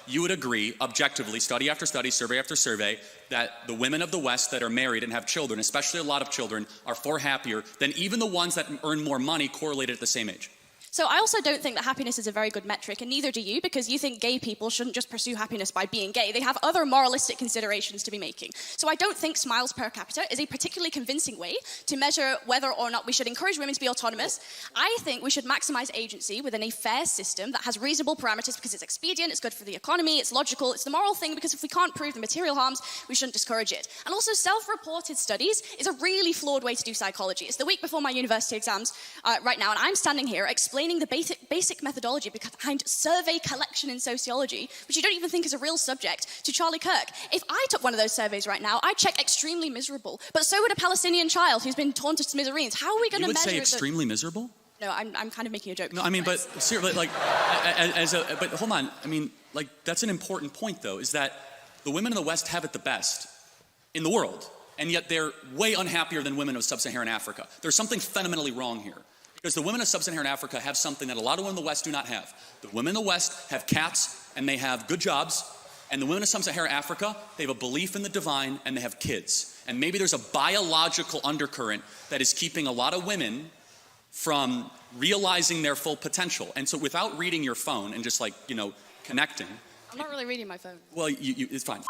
you would agree, objectively, study after study, survey after survey, that the women of the West that are married and have children, especially a lot of children, are far happier than even the ones that earn more money correlated at the same age. So I also don't think that happiness is a very good metric, and neither do you, because you think gay people shouldn't just pursue happiness by being gay. They have other moralistic considerations to be making. So I don't think smiles per capita is a particularly convincing way to measure whether or not we should encourage women to be autonomous. I think we should maximize agency within a fair system that has reasonable parameters because it's expedient, it's good for the economy, it's logical, it's the moral thing, because if we can't prove the material harms, we shouldn't discourage it. And also self-reported studies is a really flawed way to do psychology. It's the week before my university exams right now, and I'm standing here explaining the basic methodology behind survey collection in sociology, which you don't even think is a real subject, to Charlie Kirk. If I took one of those surveys right now, I'd check extremely miserable. But so would a Palestinian child who's been torn to smithereens. How are we going to measure? You would say extremely miserable? No, I'm kind of making a joke. No, I mean, but seriously, like, but hold on. I mean, like, that's an important point, though, is that the women in the West have it the best in the world, and yet they're way unhappier than women of Sub-Saharan Africa. There's something fundamentally wrong here. Because the women of Sub-Saharan Africa have something that a lot of women in the West do not have. The women in the West have cats and they have good jobs, and the women of Sub-Saharan Africa, they have a belief in the divine and they have kids. And maybe there's a biological undercurrent that is keeping a lot of women from realizing their full potential. And so without reading your phone and just, like, you know, connecting. I'm not really reading my phone. Well, it's fine.